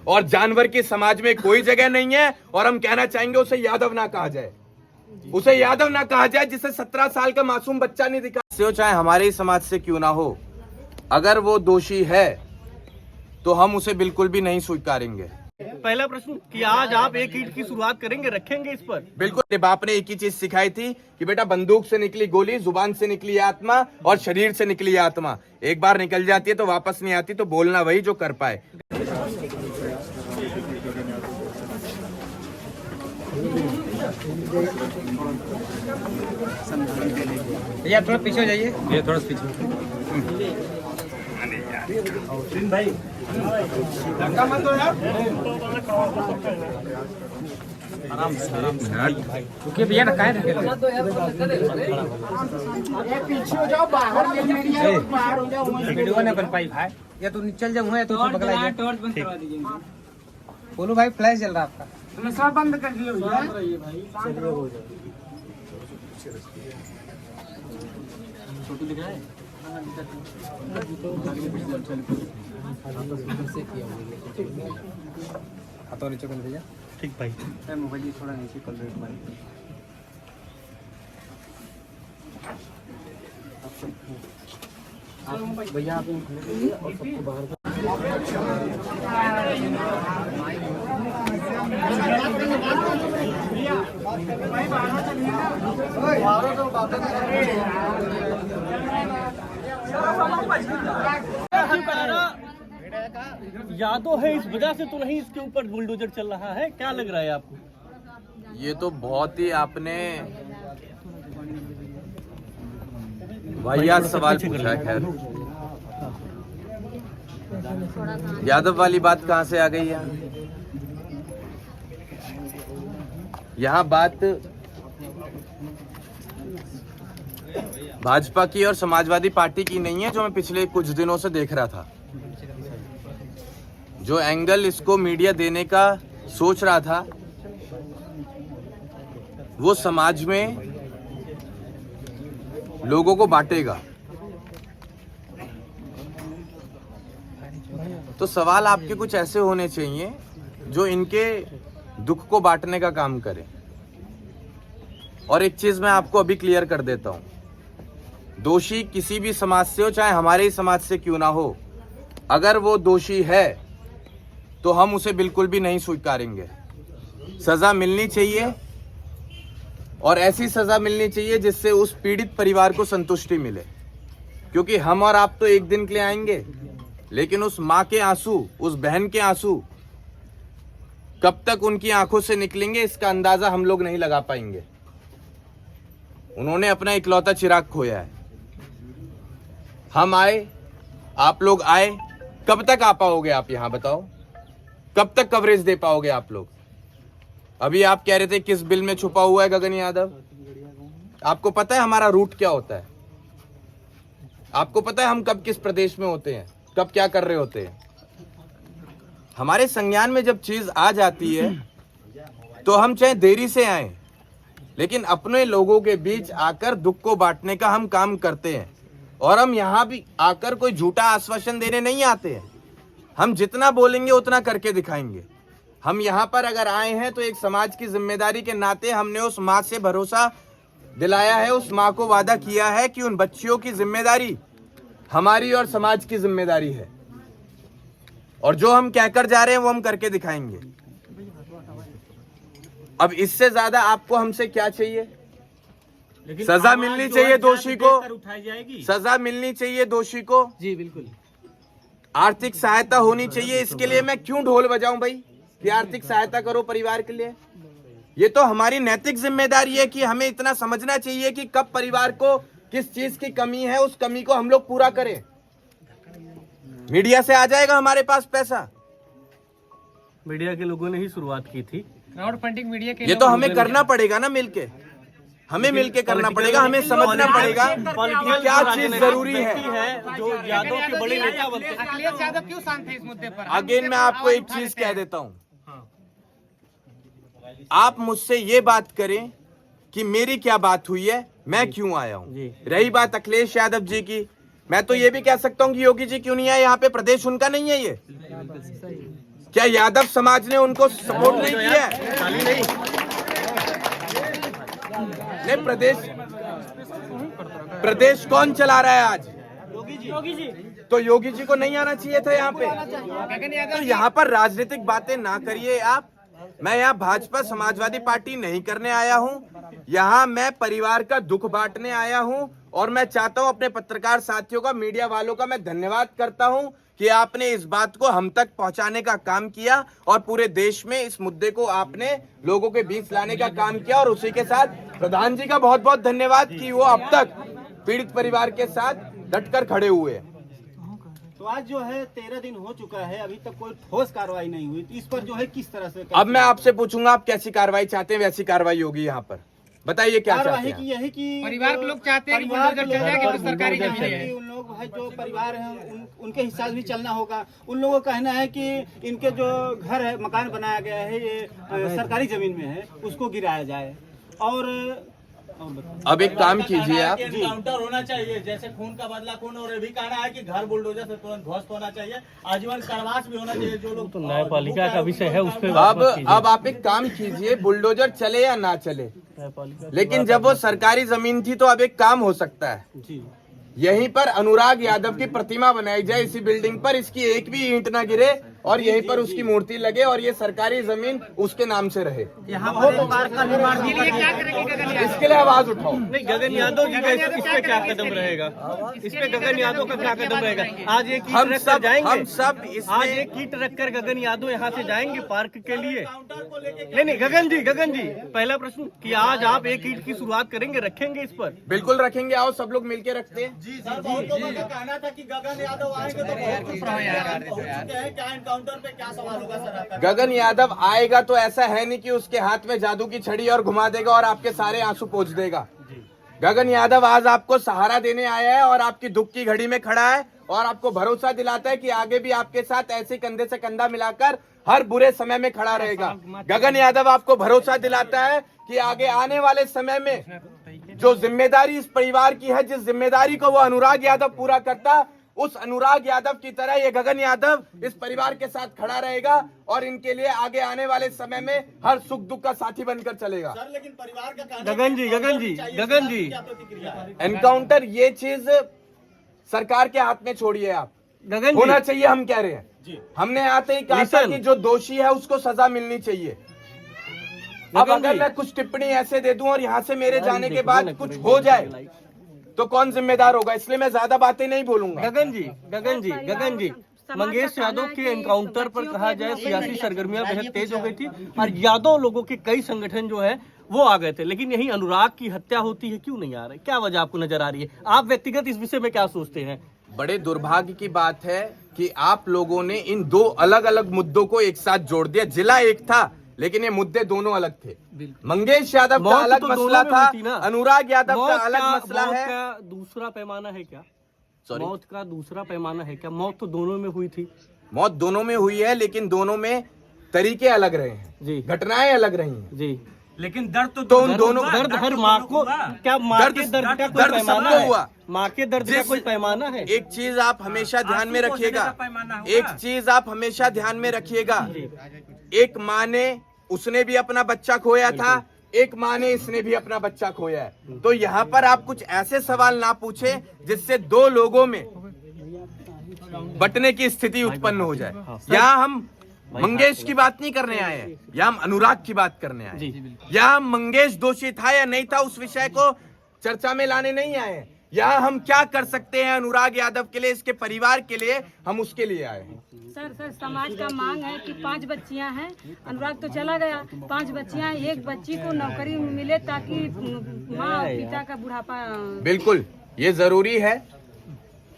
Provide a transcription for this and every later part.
और जानवर की समाज में कोई जगह नहीं है। और हम कहना चाहेंगे उसे यादव ना कहा जाए, उसे यादव ना कहा जाए जिसे 17 साल का मासूम बच्चा नहीं दिखा, चाहे हमारे ही समाज से क्यों ना हो। अगर वो दोषी है तो हम उसे बिल्कुल भी नहीं स्वीकारेंगे। पहला प्रश्न कि आज आप एक ईंट की शुरुआत करेंगे, रखेंगे इस पर? बिल्कुल। मेरे बाप ने एक ही चीज सिखाई थी कि बेटा बंदूक से निकली गोली, जुबान से निकली आत्मा और शरीर से निकली आत्मा एक बार निकल जाती है तो वापस नहीं आती। तो बोलना वही जो कर पाए। भैया थोड़ा पीछे हो जाइए, ये थोड़ा पीछे भाई मत हो यार, आराम से रुकिए भैया, ना काहे पीछे हो जाओ, बाहर बाहर हो जाओ, वीडियो नहीं बन पाई भाई। या तो चल जाऊँ या तो बगला टॉर्च बंद करवा दीजिए। बोलो भाई, फ्लैश जल रहा आपका, सब बंद कर दिया छोटू दिख रहा है। हाथों नीचे कर भैया। ठीक भाई, मोबाइल थोड़ा नीचे कर दो भाई। भैया आप और सबको बाहर यादव है इस वजह से तो नहीं इसके ऊपर बुलडोजर चल रहा है, क्या लग रहा है आपको? ये तो बहुत ही आपने वाहियात सवाल पूछा है। खैर, यादव वाली बात कहाँ से आ गई है? यहाँ बात भाजपा की और समाजवादी पार्टी की नहीं है, जो मैं पिछले कुछ दिनों से देख रहा था। जो एंगल इसको मीडिया देने का सोच रहा था, वो समाज में लोगों को बांटेगा। तो सवाल आपके कुछ ऐसे होने चाहिए जो इनके दुख को बांटने का काम करें। और एक चीज मैं आपको अभी क्लियर कर देता हूं, दोषी किसी भी समाज से हो, चाहे हमारे ही समाज से क्यों ना हो, अगर वो दोषी है तो हम उसे बिल्कुल भी नहीं स्वीकारेंगे। सजा मिलनी चाहिए, और ऐसी सजा मिलनी चाहिए जिससे उस पीड़ित परिवार को संतुष्टि मिले। क्योंकि हम और आप तो एक दिन के लिए आएंगे, लेकिन उस माँ के आंसू, उस बहन के आंसू कब तक उनकी आंखों से निकलेंगे, इसका अंदाजा हम लोग नहीं लगा पाएंगे। उन्होंने अपना इकलौता चिराग खोया है। हम आए, आप लोग आए, कब तक आ पाओगे आप यहाँ बताओ? कब तक कवरेज दे पाओगे आप लोग? अभी आप कह रहे थे किस बिल में छुपा हुआ है गगन यादव। आपको पता है हमारा रूट क्या होता है? आपको पता है हम कब किस प्रदेश में होते हैं, कब क्या कर रहे होते हैं? हमारे संज्ञान में जब चीज आ जाती है तो हम चाहे देरी से आए, लेकिन अपने लोगों के बीच आकर दुख को बांटने का हम काम करते हैं। और हम यहाँ भी आकर कोई झूठा आश्वासन देने नहीं आते हैं। हम जितना बोलेंगे उतना करके दिखाएंगे। हम यहाँ पर अगर आए हैं तो एक समाज की जिम्मेदारी के नाते हमने उस माँ से भरोसा दिलाया है, उस माँ को वादा किया है कि उन बच्चियों की जिम्मेदारी हमारी और समाज की जिम्मेदारी है। और जो हम कहकर जा रहे हैं वो हम करके दिखाएंगे। अब इससे ज्यादा आपको हमसे क्या चाहिए? सजा मिलनी चाहिए दोषी को, उठाई जाएगी, सजा मिलनी चाहिए दोषी को। जी बिल्कुल। आर्थिक सहायता होनी चाहिए। इसके लिए मैं क्यों ढोल बजाऊं भाई कि आर्थिक सहायता करो परिवार के लिए? ये तो हमारी नैतिक जिम्मेदारी है कि हमें इतना समझना चाहिए कि कब परिवार को किस चीज की कमी है, उस कमी को हम लोग पूरा करें। मीडिया से आ जाएगा हमारे पास पैसा, मीडिया के लोगों ने ही शुरुआत की थी। क्राउड फंडिंग मीडिया के ये तो हमें करना पड़ेगा ना, मिलके हमें मिलके करना पड़ेगा। हमें समझना पड़ेगा कि क्या चीज जरूरी है। जो यादव के बड़े नेता बनते हैं। अखिलेश यादव क्यों शांत है इस मुद्दे पर? अगेन मैं आपको एक चीज कह देता हूं, आप मुझसे ये बात करें कि मेरी क्या बात हुई है, मैं क्यों आया हूं। रही बात अखिलेश यादव जी की, मैं तो ये भी कह सकता हूं कि योगी जी क्यों नहीं आए यहाँ पे, प्रदेश उनका नहीं है ये। क्या यादव समाज ने उनको सपोर्ट नहीं किया है? खाली नहीं। नहीं, प्रदेश कौन चला रहा है आज? योगी जी। तो योगी जी को नहीं आना चाहिए था यहाँ पे? तो यहाँ पर राजनीतिक बातें ना करिए आप। मैं यहाँ भाजपा समाजवादी पार्टी नहीं करने आया हूँ, यहाँ मैं परिवार का दुख बांटने आया हूँ। और मैं चाहता हूँ अपने पत्रकार साथियों का, मीडिया वालों का मैं धन्यवाद करता हूँ कि आपने इस बात को हम तक पहुंचाने का काम किया और पूरे देश में इस मुद्दे को आपने लोगों के बीच लाने का काम किया। और उसी के साथ प्रधान जी का बहुत बहुत धन्यवाद कि वो अब तक पीड़ित परिवार के साथ डटकर खड़े हुए हैं। तो आज जो है 13 दिन हो चुका है, अभी तक कोई ठोस कार्रवाई नहीं हुई, तो इस पर जो है किस तरह से? अब मैं आपसे पूछूंगा आप कैसी कार्रवाई चाहते हैं, वैसी कार्रवाई होगी यहाँ पर। बताइए क्या चाहते हैं? की यही कि परिवार के लोग चाहते हैं कि बुलडोजर चल जाए कि सरकारी जमीन है। उन लोग है जो परिवार हैं उनके हिसाब भी चलना होगा। उन लोगों का कहना है कि इनके जो घर है, मकान बनाया गया है, ये सरकारी जमीन में है, उसको गिराया जाए। और अब एक काम कीजिए आप, एनकाउंटर होना चाहिए, जैसे खून का बदला खून। और ये भी कहना है कि घर बुलडोजर से तुरंत ध्वस्त होना चाहिए, आजीवन कारावास भी होना चाहिए। जो लोग तो न्यायपालिका का विषय है उस पर अब आप एक काम कीजिए, बुलडोजर चले या ना चले, लेकिन जब वो सरकारी जमीन थी तो अब एक काम हो सकता है, यहीं पर अनुराग यादव की प्रतिमा बनाई जाए इसी बिल्डिंग पर, इसकी एक भी ईंट ना गिरे और यहीं पर उसकी मूर्ति लगे और ये सरकारी जमीन उसके नाम से रहे। इसके लिए आवाज उठाओ। नहीं, गगन यादव जी का इस पे क्या कदम रहेगा? इस पे गगन यादव का क्या कदम रहेगा? आज एक कीट रख कर जाएंगे, हम सब आज एक कीट रखकर गगन यादव यहाँ से जाएंगे पार्क के लिए। नहीं, गगन जी, पहला प्रश्न कि आज आप एक कीट की शुरुआत करेंगे, रखेंगे इस पर? बिल्कुल रखेंगे, आओ सब लोग मिलके रखते हैं। सर, बहुत लोगों का कहना था कि गगन यादव आएंगे तो बहुत कुछ रहेगा। क्या एनकाउंटर पे क्या सवाल होगा सर आपका? गगन यादव आएगा तो ऐसा है नहीं कि उसके हाथ में जादू की छड़ी और घुमा देगा और आपके सारे आंसू पोंछ देगा। गगन यादव आज आपको सहारा देने आया है और आपकी दुख की घड़ी में खड़ा है और आपको भरोसा दिलाता है कि आगे भी आपके साथ ऐसे कंधे से कंधा मिलाकर हर बुरे समय में खड़ा रहेगा। गगन यादव आपको भरोसा दिलाता है कि आगे आने वाले समय में जो जिम्मेदारी इस परिवार की है, जिस जिम्मेदारी को वो अनुराग यादव पूरा करता, उस अनुराग यादव की तरह ये गगन यादव इस परिवार के साथ खड़ा रहेगा और इनके लिए आगे आने वाले समय में हर सुख दुख का साथी बनकर चलेगा। सर, लेकिन परिवार का गगन जी एनकाउंटर ये चीज सरकार के हाथ में छोड़िए आप। गगन होना चाहिए, हम कह रहे हैं। हमने आते ही कहा था कि जो दोषी है उसको सजा मिलनी चाहिए। अब अगर मैं कुछ टिप्पणी ऐसे दे दूं और यहाँ से मेरे जाने के बाद कुछ हो जाए तो कौन जिम्मेदार होगा? इसलिए मैं ज्यादा बातें नहीं बोलूंगा। गगन जी, मंगेश यादव के एनकाउंटर पर कहा जाए सियासी सरगर्मियां बेहद तेज हो गई थी और यादव लोगों के कई संगठन जो है वो आ गए थे, लेकिन यही अनुराग की हत्या होती है, क्यों नहीं आ रही? क्या वजह आपको नजर आ रही है? आप व्यक्तिगत इस विषय में क्या सोचते हैं? बड़े दुर्भाग्य की बात है कि आप लोगों ने इन दो अलग अलग मुद्दों को एक साथ जोड़ दिया। जिला एक था लेकिन ये मुद्दे दोनों अलग थे। मंगेश यादव का अलग मसला था, अनुराग यादव का अलग मसला है। दूसरा पैमाना है क्या? सॉरी, मौत का दूसरा पैमाना है क्या? मौत तो दोनों में हुई थी। मौत दोनों में हुई है, लेकिन दोनों में तरीके अलग रहे हैं जी, घटनाएं अलग रही हैं जी। लेकिन दर्द तो उन दोनों दर्द हर माँ को, क्या माँ के दर्द का कोई पैमाना है? हुआ माँ के दर्द का कोई पैमाना है? एक चीज आप हमेशा ध्यान में रखिएगा, एक चीज आप हमेशा ध्यान में रखिएगा। एक माँ ने, उसने भी अपना बच्चा खोया था, एक माँ ने, इसने भी अपना बच्चा खोया है। तो यहाँ पर आप कुछ ऐसे सवाल ना पूछे जिससे दो लोगों में बंटने की स्थिति उत्पन्न हो जाए। यहाँ हम मंगेश की बात नहीं करने आए हैं, यहाँ हम अनुराग की बात करने आए हैं। यहाँ मंगेश दोषी था या नहीं था उस विषय को चर्चा में लाने नहीं आए हैं। यहाँ हम क्या कर सकते हैं अनुराग यादव के लिए, इसके परिवार के लिए, हम उसके लिए आए हैं। सर समाज का मांग है कि 5 बच्चियां हैं, अनुराग तो चला गया, 5 बच्चियां, एक बच्ची को नौकरी मिले ताकि माँ और पिता का बुढ़ापा। बिल्कुल, ये जरूरी है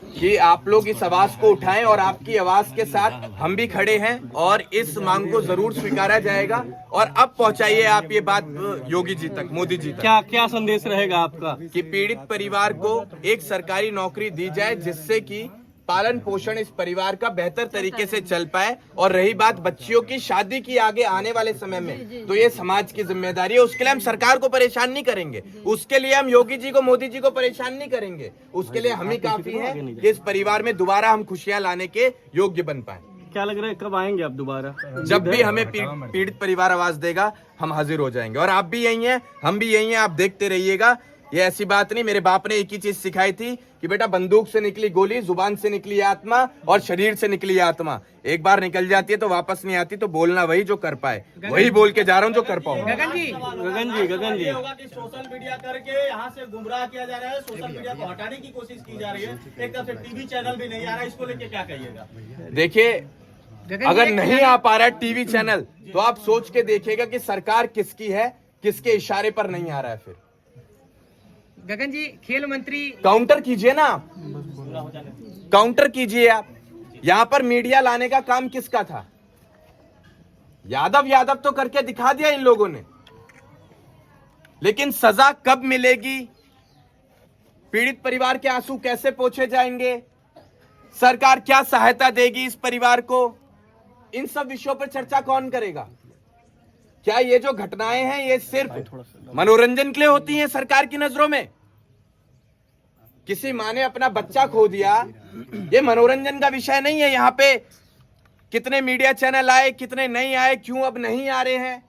कि आप लोग इस आवाज को उठाएं और आपकी आवाज के साथ हम भी खड़े हैं और इस मांग को जरूर स्वीकारा जाएगा। और अब पहुंचाइए आप ये बात योगी जी तक, मोदी जी तक। क्या संदेश रहेगा आपका? कि पीड़ित परिवार को एक सरकारी नौकरी दी जाए जिससे कि पालन पोषण इस परिवार का बेहतर तरीके से चल पाए। और रही बात बच्चियों की शादी की आगे आने वाले समय में, तो ये समाज की जिम्मेदारी है। उसके लिए हम सरकार को परेशान नहीं करेंगे, उसके लिए हम योगी जी को, मोदी जी को परेशान नहीं करेंगे। उसके लिए हम ही काफी हैं कि इस परिवार में दोबारा हम खुशियां लाने के योग्य बन पाए। क्या लग रहा है कब आएंगे आप दोबारा? जब भी हमें पीड़ित परिवार आवाज देगा हम हाजिर हो जाएंगे। और आप भी यही हैं, हम भी यही हैं, आप देखते रहिएगा। ये ऐसी बात नहीं, मेरे बाप ने एक ही चीज सिखाई थी कि बेटा बंदूक से निकली गोली, जुबान से निकली आत्मा और शरीर से निकली आत्मा एक बार निकल जाती है तो वापस नहीं आती। तो बोलना वही जो कर पाए, वही बोल के जा रहा हूँ जो कर पाऊँ। गगन जी होगा कि सोशल मीडिया करके यहाँ से गुमराह किया जा रहा है, सोशल मीडिया को हटाने की कोशिश की जा रही है। एक तरफ से टीवी चैनल भी नहीं आ रहा है, इसको लेके क्या कहिएगा? देखिए, अगर नहीं आ पा रहा है टीवी चैनल तो आप सोच के देखिएगा कि सरकार किसकी है, किसके इशारे पर नहीं आ रहा है। फिर गगन जी, खेल मंत्री काउंटर कीजिए ना, काउंटर कीजिए आप। यहां पर मीडिया लाने का काम किसका था? यादव तो करके दिखा दिया इन लोगों ने, लेकिन सजा कब मिलेगी, पीड़ित परिवार के आंसू कैसे पोंछे जाएंगे, सरकार क्या सहायता देगी इस परिवार को, इन सब विषयों पर चर्चा कौन करेगा? क्या ये जो घटनाएं हैं ये सिर्फ मनोरंजन के लिए होती हैं सरकार की नजरों में? किसी माँ ने अपना बच्चा खो दिया, ये मनोरंजन का विषय नहीं है। यहाँ पे कितने मीडिया चैनल आए, कितने नहीं आए, क्यों अब नहीं आ रहे हैं?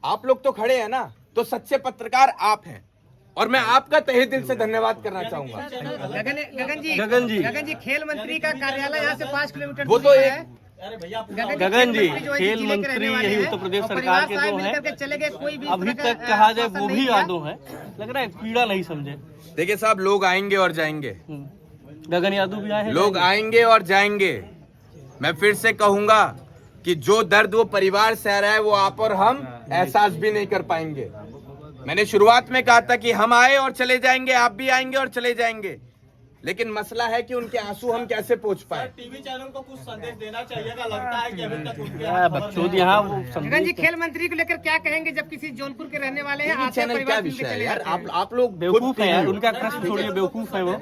आप लोग तो खड़े हैं ना, तो सच्चे पत्रकार आप हैं और मैं आपका तहे दिल से धन्यवाद करना चाहूंगा। गगन जी, खेल मंत्री का कार्यालय यहाँ से 5 किलोमीटर वो तो एक गगन जी खेल मंत्री यही उत्तर प्रदेश सरकार के जो हैं, चले गए, कोई भी अभी तक कहा जाए वो भी यादव हैं। लग रहा है पीड़ा नहीं समझे। देखिए साहब, लोग आएंगे और जाएंगे, गगन यादव भी आए हैं, लोग आएंगे और जाएंगे। मैं फिर से कहूंगा कि जो दर्द वो परिवार सह रहा है वो आप और हम एहसास भी नहीं कर पाएंगे। मैंने शुरुआत में कहा था कि हम आए और चले जाएंगे, आप भी आएंगे और चले जाएंगे, लेकिन मसला है कि उनके आंसू हम कैसे पहुंच पाए। टीवी चैनल को कुछ संदेश देना चाहिएगा, लगता है कि अभी तक बच्चों यहाँ वो गगन जी, खेल मंत्री को लेकर क्या कहेंगे जब किसी जौनपुर के रहने वाले हैं? टीवी चैनल क्या विषय है यार? आप लोग बेवकूफ है यार, उनका प्रश्न छोड़िए, बेवकूफ है वो,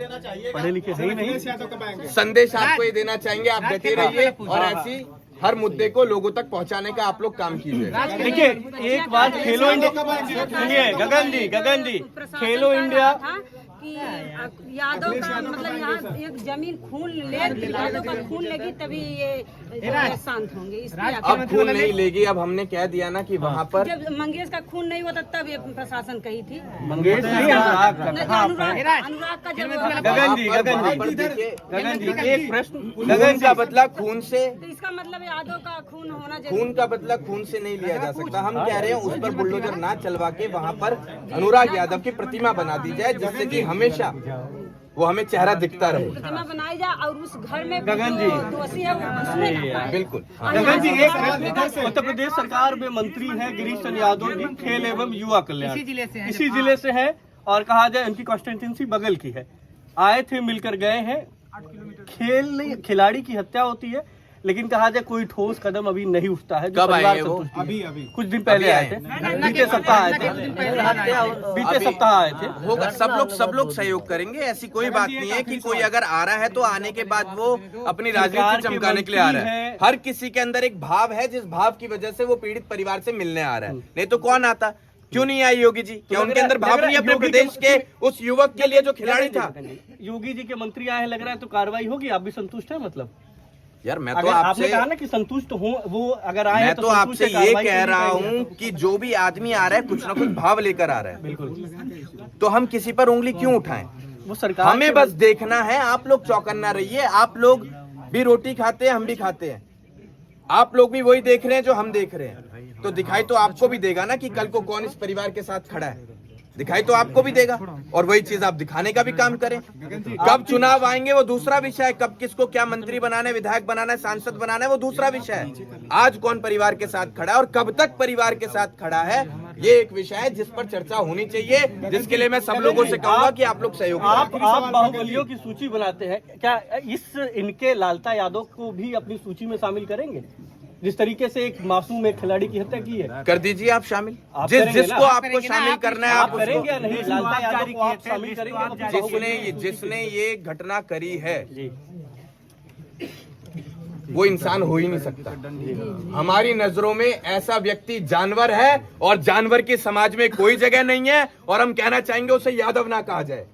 पढ़े लिखे है ही नहीं। संदेश आपको ये देना चाहेंगे, आप डटे रहिए और ऐसी हर मुद्दे को लोगों तक पहुंचाने का आप लोग काम कीजिए। देखिए एक बात, खेलो इंडिया, सुनिए गगन जी खेलो इंडिया कि यादव का मतलब यहाँ एक जमीन खून ले, यादव का खून लेगी तभी ये शांत होंगे। इसलिए अब खून नहीं लेगी, अब हमने कह दिया ना कि वहाँ पर जब मंगेश का खून नहीं होता तब ये प्रशासन कही थी। मंगेश नहीं, अनुराग अनुराग का जब गगन जी एक प्रश्न, गगन का बदला खून से, तो इसका मतलब यादव का खून होना जरूरी। खून का बदला खून से नहीं लिया जा सकता। हम कह रहे हैं उस पर बुलडोजर ना चलवा के वहाँ पर अनुराग यादव की प्रतिमा बना दी जाए, जिससे कि हमेशा वो हमें चेहरा दिखता रहे। प्रतिमा बनाई जाए और उस घर में गगन जी, जो दोषी है वो उसमें बिल्कुल। गगन जी एक प्रश्न, उत्तर प्रदेश सरकार में मंत्री हैं गिरीश चंद्र यादव जी, खेल एवं युवा कल्याण, इसी जिले से है और कहा जाए उनकी कॉन्स्टिट्यूंसी बगल की है। आए थे, मिलकर गए हैं। खिलाड़ी की हत्या होती है, लेकिन कहा जाए कोई ठोस कदम अभी नहीं उठता है। कब आए वो? अभी कुछ दिन पहले आए थे, बीते सप्ताह आए थे, बीते सप्ताह आए थे। होगा, सब लोग सहयोग करेंगे। ऐसी कोई बात नहीं है कि कोई अगर आ रहा है तो आने के बाद वो अपनी राजनीति चमकाने के लिए आ रहा है। हर किसी के अंदर एक भाव है, जिस भाव की वजह से वो पीड़ित परिवार से मिलने आ रहा है। नहीं तो कौन आता? क्यों नहीं आई योगी जी? क्या उनके अंदर भाव नहीं अपने प्रदेश के उस युवक के लिए जो खिलाड़ी था? योगी जी के मंत्री आए, लग रहा है तो कार्रवाई होगी। आप भी संतुष्ट है? मतलब यार मैं अगर तो आपने आपसे कहा ना कि संतुष्ट हो, वो अगर आए मैं तो तो आपसे ये कह रहा हूँ कि जो भी आदमी आ रहा है कुछ ना कुछ भाव लेकर आ रहा है। बिल्कुल, तो हम किसी पर उंगली क्यों उठाएं? वो सरकार हमें बस देखना है। आप लोग चौकन्ना रहिए। आप लोग भी रोटी खाते हैं, हम भी खाते हैं। आप लोग भी वही देख रहे हैं जो हम देख रहे हैं। तो दिखाई तो आपको भी देगा ना कि कल को कौन इस परिवार के साथ खड़ा है। दिखाई तो आपको भी देगा और वही चीज आप दिखाने का भी काम करें। कब चुनाव आएंगे वो दूसरा विषय है, कब किसको क्या मंत्री बनाना है, विधायक बनाना है, सांसद बनाना है, वो दूसरा विषय है। आज कौन परिवार के साथ खड़ा है और कब तक परिवार के साथ खड़ा है, ये एक विषय है जिस पर चर्चा होनी चाहिए, जिसके लिए मैं सब लोगों से कहूंगा कि आप लोग सहयोग करें। आप बाहुबलियों की सूची बनाते हैं, क्या इस इनके लालता यादव को भी अपनी सूची में शामिल करेंगे? जिस तरीके से एक मासूम एक खिलाड़ी की हत्या की है, कर दीजिए आप शामिल। आप जिसको आपको शामिल करना है आप करेंगे या नहीं? लालता यादव को आप शामिल करेंगे? जिसने ये घटना करी है वो इंसान हो ही नहीं सकता। हमारी नजरों में ऐसा व्यक्ति जानवर है और जानवर की समाज में कोई जगह नहीं है। और हम कहना चाहेंगे उसे यादव ना कहा जाए,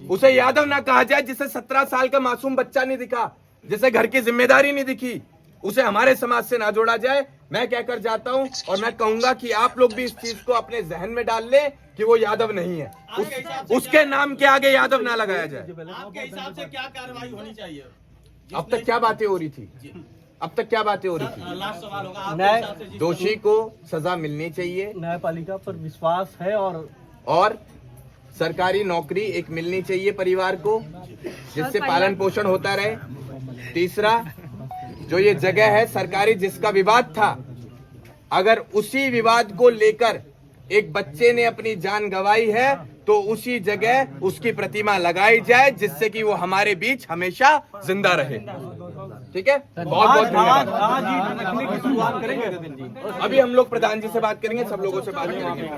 उसे यादव ना कहा जाए जिसे 17 साल का मासूम बच्चा नहीं दिखा। जिसे घर की जिम्मेदारी नहीं दिखी, उसे हमारे समाज से ना जोड़ा जाए। मैं कहकर जाता हूं और मैं कहूंगा कि आप लोग भी इस चीज को अपने जहन में डाल ले कि वो यादव नहीं है, उसके नाम के आगे यादव ना लगाया जाए। आपके हिसाब से क्या कार्रवाई होनी चाहिए? अब तक क्या बातें हो रही थी, अब तक क्या बातें हो रही थी? लास्ट सवाल होगा, आपके न्याय हिसाब से दोषी को सजा मिलनी चाहिए न्यायपालिका पर विश्वास है और सरकारी नौकरी एक मिलनी चाहिए परिवार को, जिससे पालन पोषण होता रहे। तीसरा, जो ये जगह है सरकारी जिसका विवाद था, अगर उसी विवाद को लेकर एक बच्चे ने अपनी जान गंवाई है तो उसी जगह उसकी प्रतिमा लगाई जाए, जिससे कि वो हमारे बीच हमेशा जिंदा रहे। ठीक है, बहुत बहुत धन्यवाद। आज ही रखने की शुरुआत करेंगे गगन जी। अभी हम लोग प्रधान जी से बात करेंगे, सब लोगों से बात करेंगे।